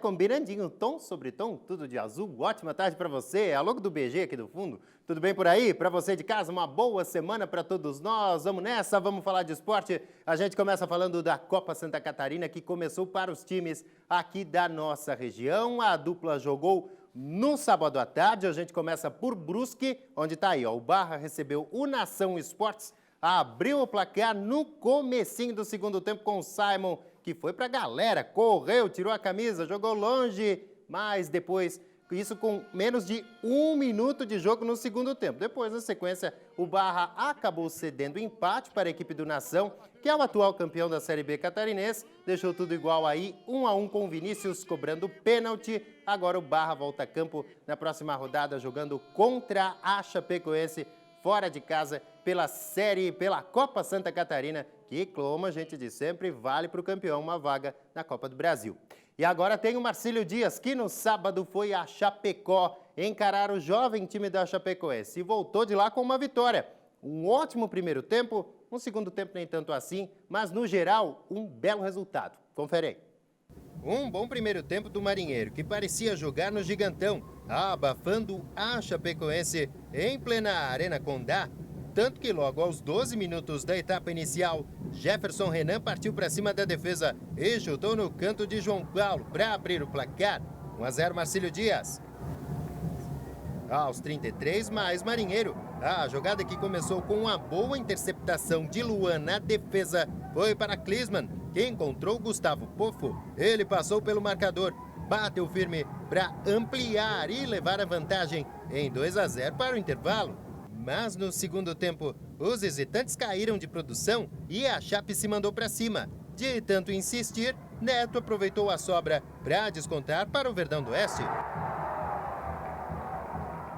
combinandinho, tom sobre tom, tudo de azul. Ótima tarde para você. Alô do BG aqui do fundo. Tudo bem por aí? Para você de casa, uma boa semana para todos nós. Vamos nessa, vamos falar de esporte. A gente começa falando da Copa Santa Catarina, que começou para os times aqui da nossa região. A dupla jogou no sábado à tarde. A gente começa por Brusque, onde está aí, ó, o Barra recebeu o Nação Esportes. Abriu o placar no comecinho do segundo tempo com o Simon, que foi pra galera, correu, tirou a camisa, jogou longe, mas depois, isso com menos de 1 minuto de jogo no segundo tempo. Depois, na sequência, o Barra acabou cedendo empate para a equipe do Nação, que é o atual campeão da Série B catarinense, deixou tudo igual aí, 1-1 com o Vinícius cobrando pênalti. Agora o Barra volta a campo na próxima rodada, jogando contra a Chapecoense, fora de casa, pela Copa Santa Catarina, que, como a gente diz sempre, vale para o campeão uma vaga na Copa do Brasil. E agora tem o Marcílio Dias, que no sábado foi a Chapecó encarar o jovem time da Chapecoense e voltou de lá com uma vitória. Um ótimo primeiro tempo, um segundo tempo nem tanto assim, mas no geral, um belo resultado. Confere aí. Um bom primeiro tempo do Marinheiro, que parecia jogar no Gigantão, abafando a Chapecoense em plena Arena Condá. Tanto que logo aos 12 minutos da etapa inicial, Jefferson Renan partiu para cima da defesa e chutou no canto de João Paulo para abrir o placar. 1-0 Marcílio Dias. Aos 33, mais Marinheiro. A jogada que começou com uma boa interceptação de Luan na defesa foi para Klisman, que encontrou Gustavo Pofo. Ele passou pelo marcador, bateu firme para ampliar e levar a vantagem em 2-0 para o intervalo. Mas no segundo tempo, os visitantes caíram de produção e a Chape se mandou para cima. De tanto insistir, Neto aproveitou a sobra para descontar para o Verdão do Oeste.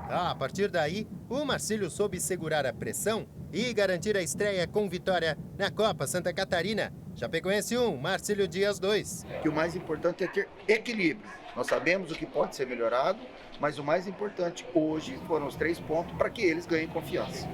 A partir daí, o Marcílio soube segurar a pressão e garantir a estreia com vitória na Copa Santa Catarina. Chapecoense 1, Marcílio Dias 2. Que o mais importante é ter equilíbrio. Nós sabemos o que pode ser melhorado, mas o mais importante hoje foram os 3 pontos para que eles ganhem confiança.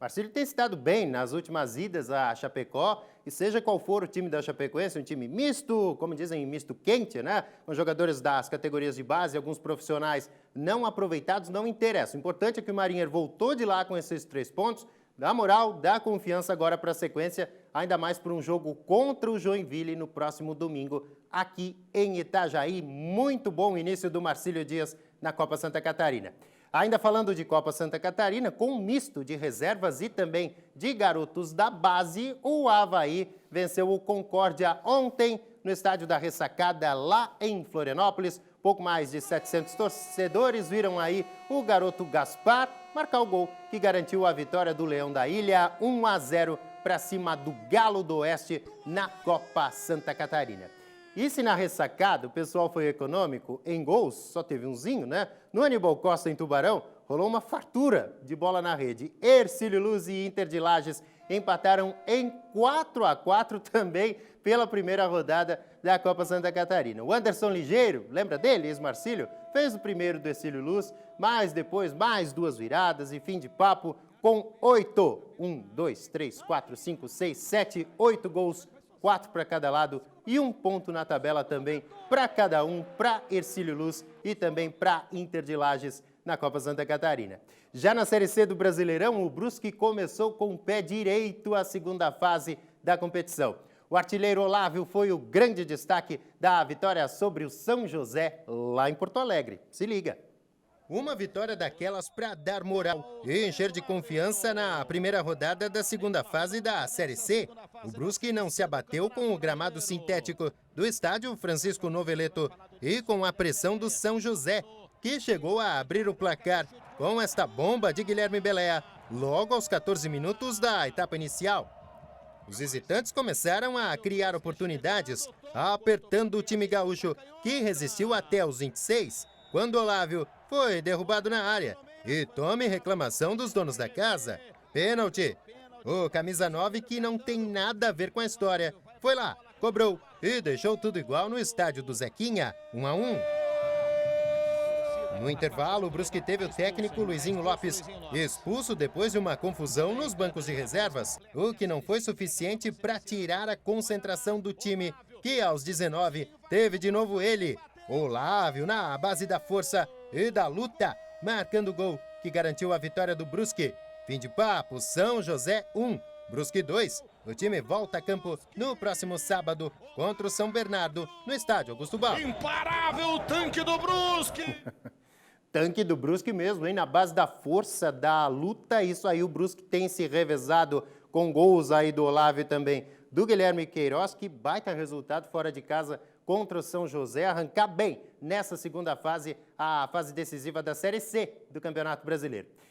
Marcílio tem estado bem nas últimas idas a Chapecó, e seja qual for o time da Chapecoense, um time misto, como dizem, misto quente, né? Com jogadores das categorias de base, alguns profissionais não aproveitados, não interessa. O importante é que o Marinheiro voltou de lá com esses 3 pontos, dá moral, dá confiança agora para a sequência, ainda mais para um jogo contra o Joinville no próximo domingo, aqui em Itajaí. Muito bom início do Marcílio Dias na Copa Santa Catarina. Ainda falando de Copa Santa Catarina, com um misto de reservas e também de garotos da base, o Avaí venceu o Concórdia ontem no estádio da Ressacada, lá em Florianópolis. Pouco mais de 700 torcedores viram aí o garoto Gaspar marcar o gol que garantiu a vitória do Leão da Ilha, 1-0 para cima do Galo do Oeste na Copa Santa Catarina. E se na Ressacada o pessoal foi econômico, em gols só teve umzinho, né? No Aníbal Costa, em Tubarão, rolou uma fartura de bola na rede. Hercílio Luz e Inter de Lages empataram em 4-4 também pela primeira rodada da Copa Santa Catarina. O Anderson Ligeiro, lembra dele, ex-Marcílio? Fez o primeiro do Hercílio Luz, mas depois mais 2 viradas e fim de papo com 8. 1, 2, 3, 4, 5, 6, 7, 8 gols, 4 para cada lado e 1 ponto na tabela também para cada um, para Hercílio Luz e também para Inter de Lages na Copa Santa Catarina. Já na Série C do Brasileirão, o Brusque começou com o pé direito a segunda fase da competição. O artilheiro Olávio foi o grande destaque da vitória sobre o São José lá em Porto Alegre. Se liga! Uma vitória daquelas para dar moral e encher de confiança na primeira rodada da segunda fase da Série C. O Brusque não se abateu com o gramado sintético do estádio Francisco Noveleto e com a pressão do São José, que chegou a abrir o placar com esta bomba de Guilherme Beléa logo aos 14 minutos da etapa inicial. Os visitantes começaram a criar oportunidades, apertando o time gaúcho, que resistiu até os 26, quando Olávio foi derrubado na área. E tome reclamação dos donos da casa. Pênalti. O camisa 9, que não tem nada a ver com a história, foi lá, cobrou e deixou tudo igual no estádio do Zequinha, 1-1. No intervalo, o Brusque teve o técnico Luizinho Lopes expulso depois de uma confusão nos bancos de reservas, o que não foi suficiente para tirar a concentração do time, que aos 19 teve de novo ele, Olávio, na base da força e da luta, marcando o gol que garantiu a vitória do Brusque. Fim de papo, São José 1, Brusque 2. O time volta a campo no próximo sábado contra o São Bernardo, no estádio Augusto Bal. Imparável o tanque do Brusque! Tanque do Brusque mesmo, hein? Na base da força, da luta, isso aí o Brusque tem se revezado com gols aí do Olávio e também do Guilherme Queiroz. Que baita resultado fora de casa contra o São José, arrancar bem nessa segunda fase, a fase decisiva da Série C do Campeonato Brasileiro.